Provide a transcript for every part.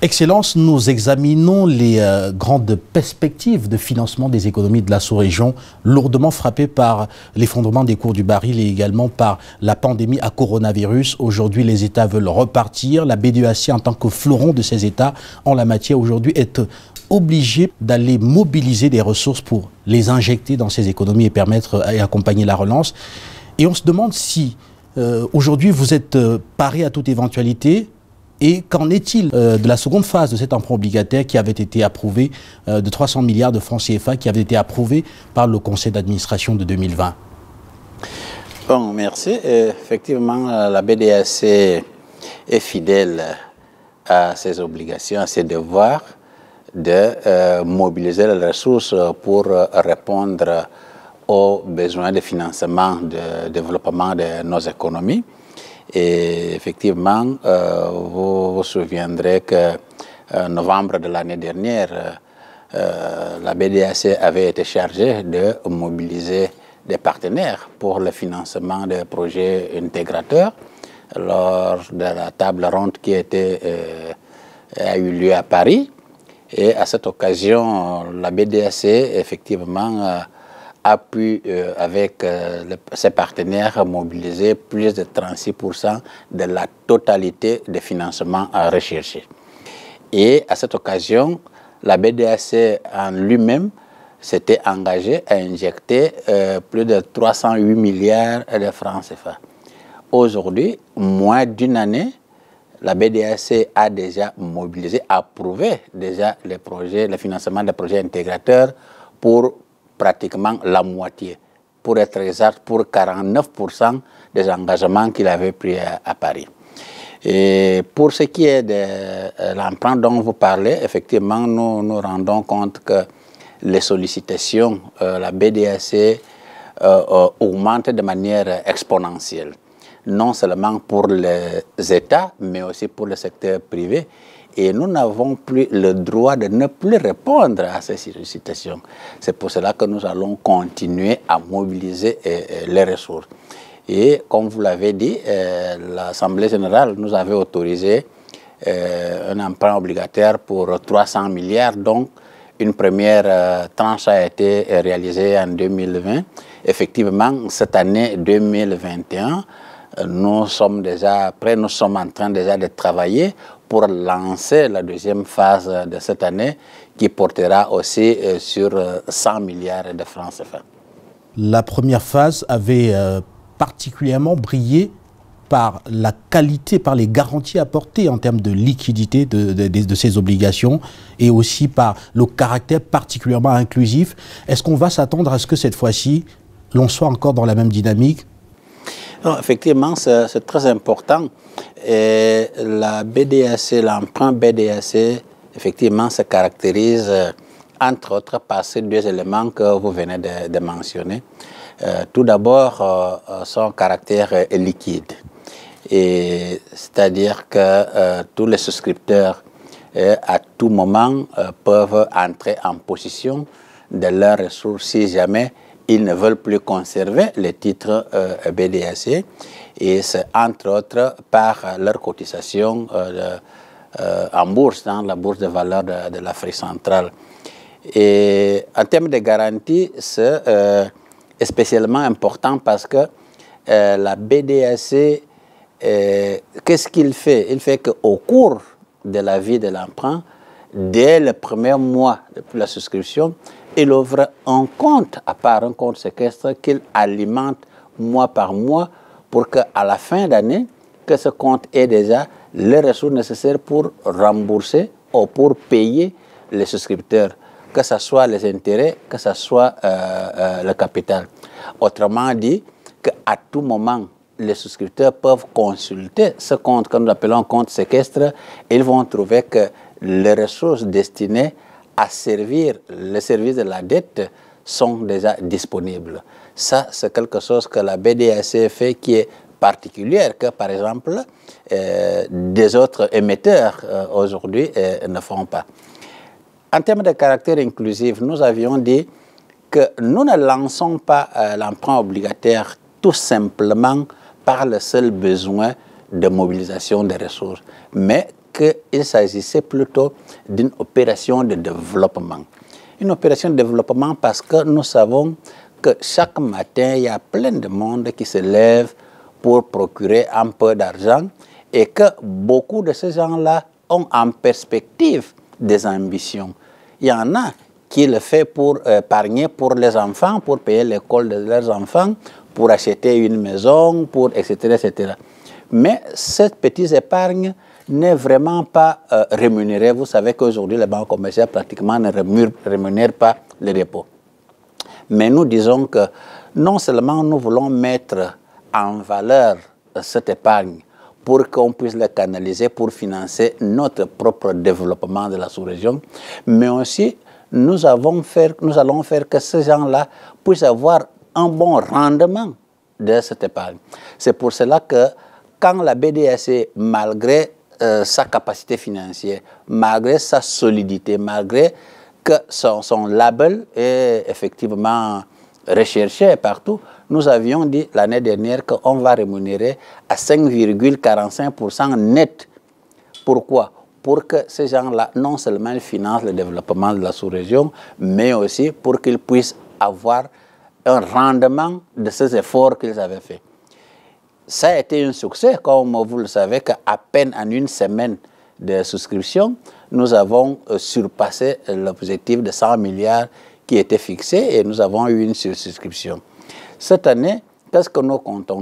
Excellence, nous examinons les grandes perspectives de financement des économies de la sous-région, lourdement frappées par l'effondrement des cours du baril et également par la pandémie à coronavirus. Aujourd'hui, les États veulent repartir. La BDEAC, en tant que fleuron de ces États en la matière, aujourd'hui est obligée d'aller mobiliser des ressources pour les injecter dans ces économies et permettre et accompagner la relance. Et on se demande si aujourd'hui vous êtes paré à toute éventualité. Et qu'en est-il de la seconde phase de cet emprunt obligataire qui avait été approuvé de 300 milliards de francs CFA, qui avait été approuvé par le conseil d'administration de 2020? Bon, merci. Effectivement, la BDEAC est fidèle à ses obligations, à ses devoirs de mobiliser les ressources pour répondre aux besoins de financement, de développement de nos économies. Et effectivement, vous vous souviendrez que novembre de l'année dernière, la BDEAC avait été chargée de mobiliser des partenaires pour le financement des projets intégrateurs lors de la table ronde qui a eu lieu à Paris. Et à cette occasion, la BDEAC, effectivement, a pu, avec ses partenaires, mobiliser plus de 36% de la totalité des financements recherchés. Et à cette occasion, la BDEAC en lui-même s'était engagée à injecter plus de 308 milliards de francs CFA. Aujourd'hui, moins d'une année, la BDEAC a déjà mobilisé, approuvé déjà les projets, le financement des projets intégrateurs pour pratiquement la moitié, pour être exact, pour 49% des engagements qu'il avait pris à Paris. Et pour ce qui est de l'emprunt dont vous parlez, effectivement, nous nous rendons compte que les sollicitations, la BDEAC augmentent de manière exponentielle, non seulement pour les États, mais aussi pour le secteur privé. Et nous n'avons plus le droit de ne plus répondre à ces sollicitations. C'est pour cela que nous allons continuer à mobiliser les ressources. Et comme vous l'avez dit, l'Assemblée générale nous avait autorisé un emprunt obligataire pour 300 milliards. Donc, une première tranche a été réalisée en 2020. Effectivement, cette année 2021, nous sommes déjà prêts, nous sommes en train déjà de travailler pour lancer la deuxième phase de cette année qui portera aussi sur 100 milliards de francs CFA. La première phase avait particulièrement brillé par la qualité, par les garanties apportées en termes de liquidité de ces obligations et aussi par le caractère particulièrement inclusif. Est-ce qu'on va s'attendre à ce que cette fois-ci, l'on soit encore dans la même dynamique? Non, effectivement, c'est très important. Et la BDEAC, l'emprunt BDEAC, effectivement, se caractérise, entre autres, par ces deux éléments que vous venez de mentionner. Tout d'abord, son caractère liquide. C'est-à-dire que tous les souscripteurs, à tout moment, peuvent entrer en possession de leurs ressources si jamais ils ne veulent plus conserver les titres BDEAC, et c'est entre autres par leur cotisation en bourse, dans la bourse de valeur de l'Afrique centrale. Et en termes de garantie, c'est spécialement important parce que la BDEAC, qu'est-ce qu'il fait? Il fait qu'au cours de la vie de l'emprunt, dès le premier mois depuis la souscription, il ouvre un compte, à part un compte séquestre, qu'il alimente mois par mois pour qu'à la fin d'année, que ce compte ait déjà les ressources nécessaires pour rembourser ou pour payer les souscripteurs, que ce soit les intérêts, que ce soit le capital. Autrement dit, qu'à tout moment, les souscripteurs peuvent consulter ce compte que nous appelons compte séquestre et ils vont trouver que les ressources destinées à servir le service de la dette sont déjà disponibles. Ça, c'est quelque chose que la BDEAC fait qui est particulière, que par exemple, des autres émetteurs aujourd'hui ne font pas. En termes de caractère inclusif, nous avions dit que nous ne lançons pas l'emprunt obligataire tout simplement par le seul besoin de mobilisation des ressources, mais qu'il s'agissait plutôt d'une opération de développement. Une opération de développement parce que nous savons que chaque matin, il y a plein de monde qui se lève pour procurer un peu d'argent et que beaucoup de ces gens-là ont en perspective des ambitions. Il y en a qui le font pour épargner pour les enfants, pour payer l'école de leurs enfants, pour acheter une maison, pour etc., etc. Mais cette petite épargne n'est vraiment pas rémunérée. Vous savez qu'aujourd'hui, les banques commerciales pratiquement ne rémunèrent pas les dépôts. Mais nous disons que non seulement nous voulons mettre en valeur cette épargne pour qu'on puisse la canaliser pour financer notre propre développement de la sous-région, mais aussi nous allons faire que ces gens-là puissent avoir un bon rendement de cette épargne. C'est pour cela que quand la BDAC, malgré sa capacité financière, malgré sa solidité, malgré que son label est effectivement recherché partout, nous avions dit l'année dernière qu'on va rémunérer à 5,45% net. Pourquoi? Pour que ces gens-là, non seulement financent le développement de la sous-région, mais aussi pour qu'ils puissent avoir un rendement de ces efforts qu'ils avaient faits. Ça a été un succès, comme vous le savez, qu'à peine en une semaine de souscription, nous avons surpassé l'objectif de 100 milliards qui était fixé et nous avons eu une sursouscription. Cette année, qu'est-ce que nous comptons?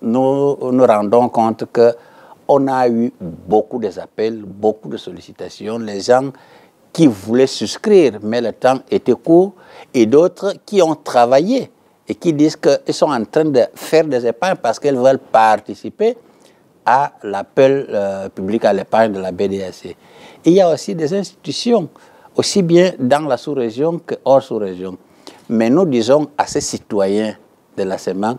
Nous rendons compte qu'on a eu beaucoup d'appels, beaucoup de sollicitations, les gens qui voulaient souscrire, mais le temps était court, et d'autres qui ont travaillé et qui disent qu'ils sont en train de faire des épargnes parce qu'ils veulent participer à l'appel public à l'épargne de la BDAC. Et il y a aussi des institutions, aussi bien dans la sous-région que hors sous-région. Mais nous disons à ces citoyens de la SEMAN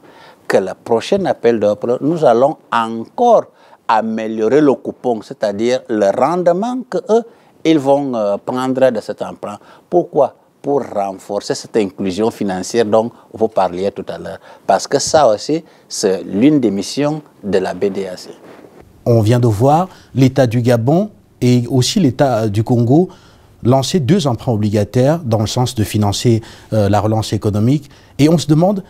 que le prochain appel d'offres, nous allons encore améliorer le coupon, c'est-à-dire le rendement qu'eux, ils vont prendre de cet emprunt. Pourquoi? Pour renforcer cette inclusion financière dont vous parliez tout à l'heure. Parce que ça aussi, c'est l'une des missions de la BDAC. On vient de voir l'État du Gabon et aussi l'État du Congo lancer 2 emprunts obligataires dans le sens de financer la relance économique. Et on se demande,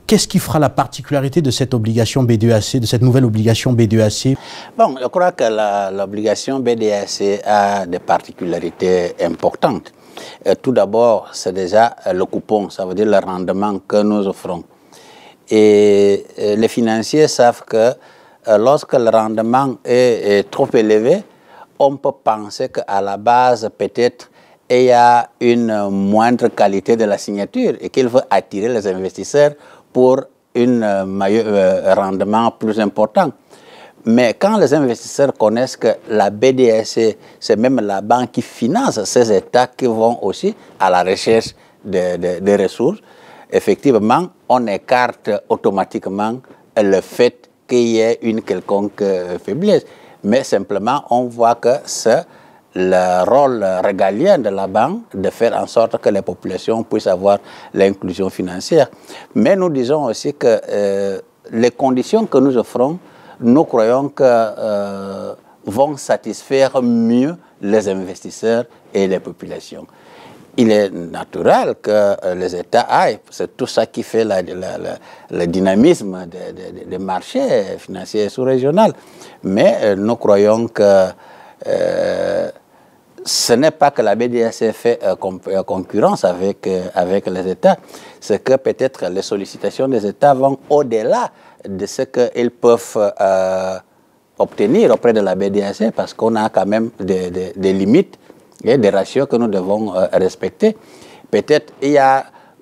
qu'est-ce qui fera la particularité de cette obligation BDAC, de cette nouvelle obligation BDAC? Bon, je crois que l'obligation BDAC a des particularités importantes. Tout d'abord, c'est déjà le coupon, ça veut dire le rendement que nous offrons. Et les financiers savent que lorsque le rendement est trop élevé, on peut penser qu'à la base, peut-être, il y a une moindre qualité de la signature et qu'il veut attirer les investisseurs pour un meilleur rendement plus important. Mais quand les investisseurs connaissent que la BDAC, c'est même la banque qui finance ces États qui vont aussi à la recherche de ressources, effectivement, on écarte automatiquement le fait qu'il y ait une quelconque faiblesse. Mais simplement, on voit que c'est le rôle régalien de la banque de faire en sorte que les populations puissent avoir l'inclusion financière. Mais nous disons aussi que les conditions que nous offrons, nous croyons que vont satisfaire mieux les investisseurs et les populations. Il est naturel que les États aillent, c'est tout ça qui fait le dynamisme des marchés financiers sous-régionaux. Mais nous croyons que ce n'est pas que la BDAC fait concurrence avec les États, c'est que peut-être les sollicitations des États vont au-delà de ce qu'ils peuvent obtenir auprès de la BDAC, parce qu'on a quand même des limites et des ratios que nous devons respecter. Peut-être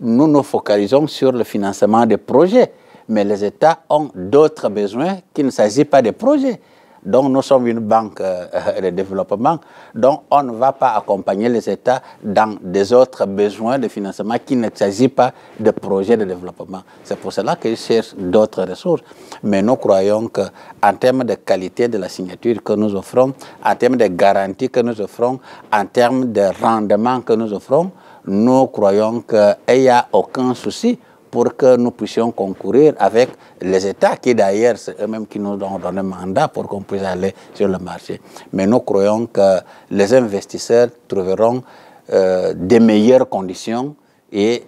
nous nous focalisons sur le financement des projets, mais les États ont d'autres besoins qu'il ne s'agit pas des projets. Donc nous sommes une banque de développement, donc on ne va pas accompagner les États dans des autres besoins de financement qui ne s'agit pas de projets de développement. C'est pour cela qu'ils cherchent d'autres ressources. Mais nous croyons qu'en termes de qualité de la signature que nous offrons, en termes de garantie que nous offrons, en termes de rendement que nous offrons, nous croyons qu'il n'y a aucun souci pour que nous puissions concourir avec les États qui d'ailleurs, c'est eux-mêmes qui nous ont donné mandat pour qu'on puisse aller sur le marché. Mais nous croyons que les investisseurs trouveront des meilleures conditions et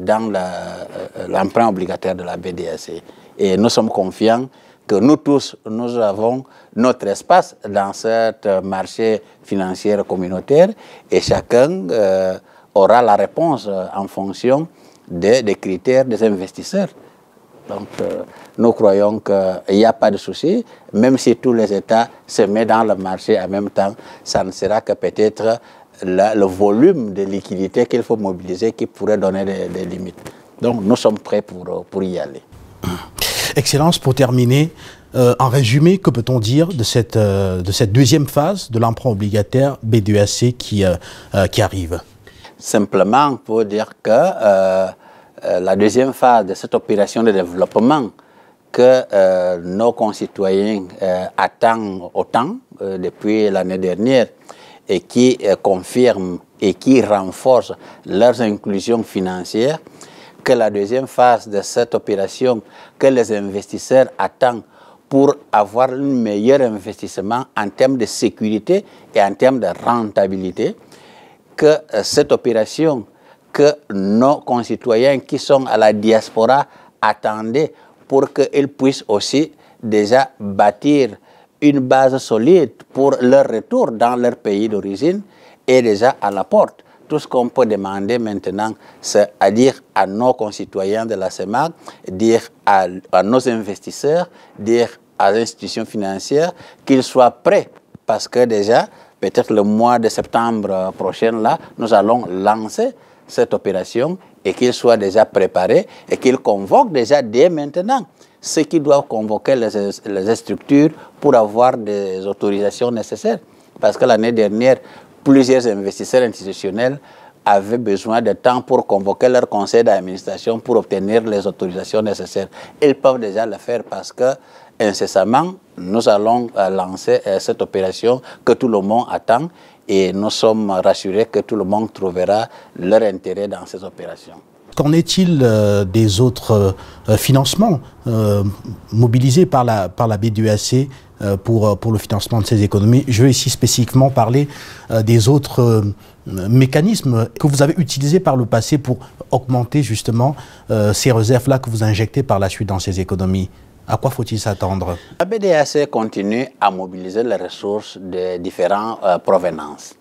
dans l'emprunt obligataire de la BDAC. Et nous sommes confiants que nous tous, nous avons notre espace dans ce marché financier communautaire et chacun aura la réponse en fonction des critères des investisseurs. Donc, nous croyons qu'il n'y a pas de souci, même si tous les États se mettent dans le marché en même temps, ça ne sera que peut-être le volume de liquidités qu'il faut mobiliser qui pourrait donner des limites. Donc, nous sommes prêts pour y aller. Excellence, pour terminer, en résumé, que peut-on dire de cette deuxième phase de l'emprunt obligataire BDAC qui arrive? Simplement pour dire que la deuxième phase de cette opération de développement que nos concitoyens attendent autant depuis l'année dernière et qui confirme et qui renforce leur inclusion financière, que la deuxième phase de cette opération que les investisseurs attendent pour avoir un meilleur investissement en termes de sécurité et en termes de rentabilité, que cette opération que nos concitoyens qui sont à la diaspora attendaient pour qu'ils puissent aussi déjà bâtir une base solide pour leur retour dans leur pays d'origine est déjà à la porte. Tout ce qu'on peut demander maintenant, c'est à dire à nos concitoyens de la CEMAC, dire à nos investisseurs, dire à l'institution financière qu'ils soient prêts. Parce que déjà, peut-être le mois de septembre prochain, là, nous allons lancer cette opération et qu'ils soient déjà préparés et qu'ils convoquent déjà dès maintenant ceux qui doivent convoquer les structures pour avoir des autorisations nécessaires. Parce que l'année dernière, plusieurs investisseurs institutionnels avaient besoin de temps pour convoquer leur conseil d'administration pour obtenir les autorisations nécessaires. Ils peuvent déjà le faire parce que incessamment, nous allons lancer cette opération que tout le monde attend et nous sommes rassurés que tout le monde trouvera leur intérêt dans ces opérations. Qu'en est-il des autres financements mobilisés par la BDAC pour le financement de ces économies? Je veux ici spécifiquement parler des autres mécanismes que vous avez utilisés par le passé pour augmenter justement ces réserves-là que vous injectez par la suite dans ces économies. À quoi faut-il s'attendre? La BDAC continue à mobiliser les ressources de différentes provenances.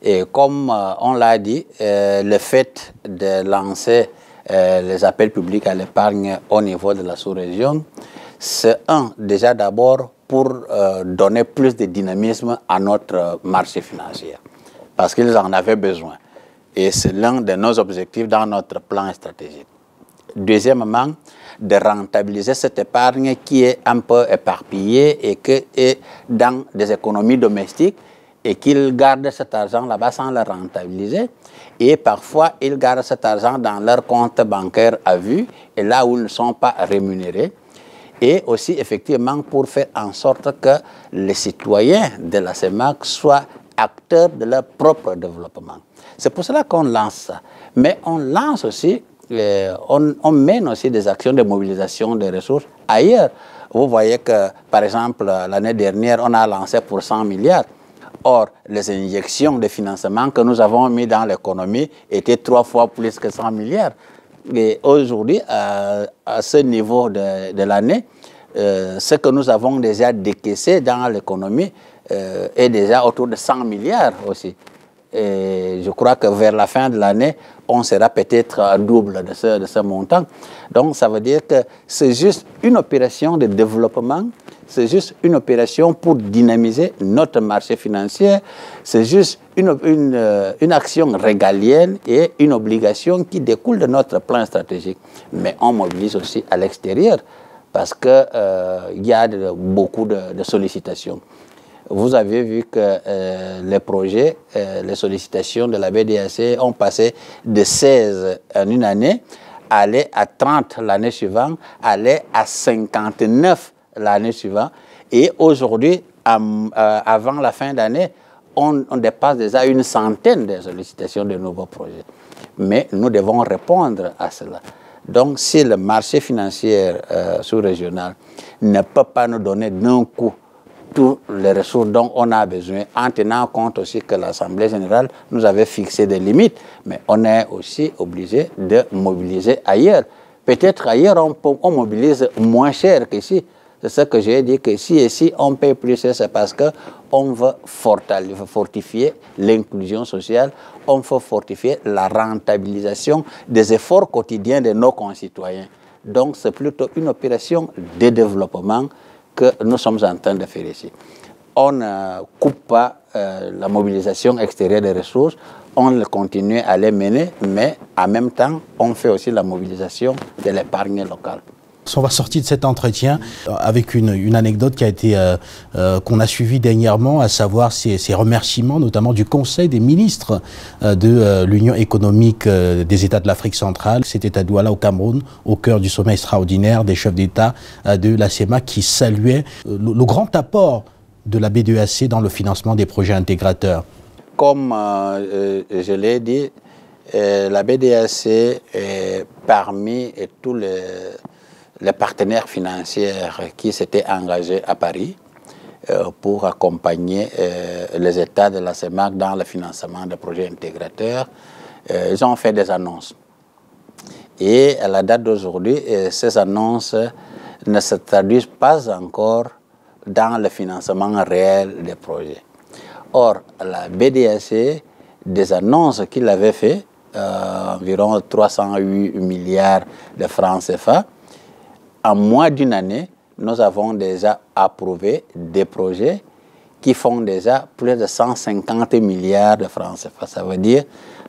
Et comme on l'a dit, le fait de lancer les appels publics à l'épargne au niveau de la sous-région, c'est déjà d'abord pour donner plus de dynamisme à notre marché financier, parce qu'ils en avaient besoin. Et c'est l'un de nos objectifs dans notre plan stratégique. Deuxièmement, de rentabiliser cette épargne qui est un peu éparpillée et qui est dans des économies domestiques et qu'ils gardent cet argent là-bas sans le rentabiliser. Et parfois, ils gardent cet argent dans leur compte bancaire à vue et là où ils ne sont pas rémunérés. Et aussi, effectivement, pour faire en sorte que les citoyens de la CEMAC soient acteurs de leur propre développement. C'est pour cela qu'on lance ça. Mais on lance aussi, on mène aussi des actions de mobilisation des ressources ailleurs. Vous voyez que, par exemple, l'année dernière, on a lancé pour 100 milliards. Or, les injections de financement que nous avons mis dans l'économie étaient 3 fois plus que 100 milliards. Et aujourd'hui, à ce niveau de l'année, ce que nous avons déjà décaissé dans l'économie est déjà autour de 100 milliards aussi. Et je crois que vers la fin de l'année, on sera peut-être à double de ce montant. Donc, ça veut dire que c'est juste une opération de développement, c'est juste une opération pour dynamiser notre marché financier, c'est juste une action régalienne et une obligation qui découle de notre plan stratégique. Mais on mobilise aussi à l'extérieur parce qu'il y a beaucoup de sollicitations. Vous avez vu que les projets, les sollicitations de la BDAC ont passé de 16 en une année, aller à 30 l'année suivante, aller à 59 l'année suivante. Et aujourd'hui, avant la fin d'année, on dépasse déjà une centaine de sollicitations de nouveaux projets. Mais nous devons répondre à cela. Donc, si le marché financier sous-régional ne peut pas nous donner d'un coup toutes les ressources dont on a besoin, en tenant compte aussi que l'Assemblée générale nous avait fixé des limites, mais on est aussi obligé de mobiliser ailleurs. Peut-être ailleurs, on mobilise moins cher qu'ici. C'est ce que j'ai dit, que si on paye plus, c'est parce qu'on veut fortifier l'inclusion sociale, on veut fortifier la rentabilisation des efforts quotidiens de nos concitoyens. Donc, c'est plutôt une opération de développement que nous sommes en train de faire ici. On ne coupe pas la mobilisation extérieure des ressources, on continue à les mener, mais en même temps, on fait aussi la mobilisation de l'épargne locale. On va sortir de cet entretien avec une anecdote qui a été qu'on a suivie dernièrement, à savoir ces remerciements, notamment du Conseil des ministres de l'Union économique des États de l'Afrique centrale. C'était à Douala, au Cameroun, au cœur du sommet extraordinaire des chefs d'État de la CEMAC qui saluaient le grand apport de la BDEAC dans le financement des projets intégrateurs. Comme je l'ai dit, la BDEAC est parmi tous les partenaires financiers qui s'étaient engagés à Paris pour accompagner les États de la CEMAC dans le financement des projets intégrateurs. Ils ont fait des annonces. Et à la date d'aujourd'hui, ces annonces ne se traduisent pas encore dans le financement réel des projets. Or, la BDEAC, des annonces qu'il avait fait, environ 308 milliards de francs CFA, en moins d'une année, nous avons déjà approuvé des projets qui font déjà plus de 150 milliards de francs CFA. Ça veut dire,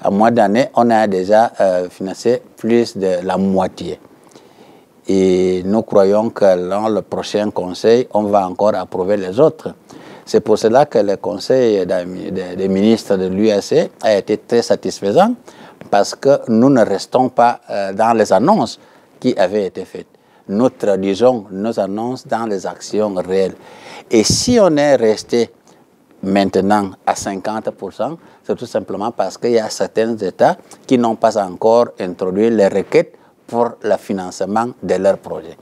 en moins d'année, on a déjà financé plus de la moitié. Et nous croyons que dans le prochain conseil, on va encore approuver les autres. C'est pour cela que le conseil des ministres de l'UAC a été très satisfaisant, parce que nous ne restons pas dans les annonces qui avaient été faites. Nous traduisons nos annonces dans les actions réelles. Et si on est resté maintenant à 50%, c'est tout simplement parce qu'il y a certains États qui n'ont pas encore introduit les requêtes pour le financement de leurs projets.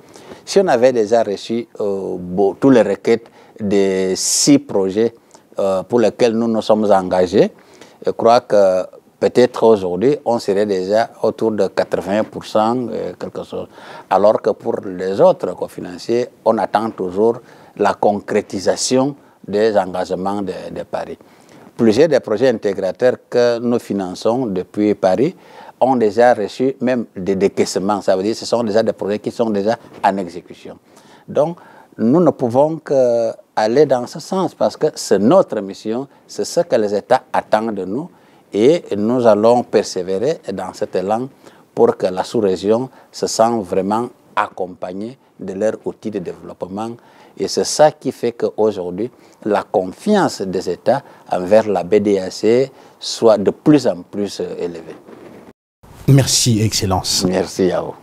Si on avait déjà reçu tous les requêtes des 6 projets pour lesquels nous nous sommes engagés, je crois que peut-être aujourd'hui, on serait déjà autour de 80%, quelque chose. Alors que pour les autres cofinanciers, on attend toujours la concrétisation des engagements de Paris. Plusieurs des projets intégrateurs que nous finançons depuis Paris ont déjà reçu même des décaissements. Ça veut dire que ce sont déjà des projets qui sont déjà en exécution. Donc, nous ne pouvons qu'aller dans ce sens parce que c'est notre mission, c'est ce que les États attendent de nous. Et nous allons persévérer dans cet élan pour que la sous-région se sente vraiment accompagnée de leurs outils de développement. Et c'est ça qui fait qu'aujourd'hui, la confiance des États envers la BDEAC soit de plus en plus élevée. Merci, Excellence. Merci à vous.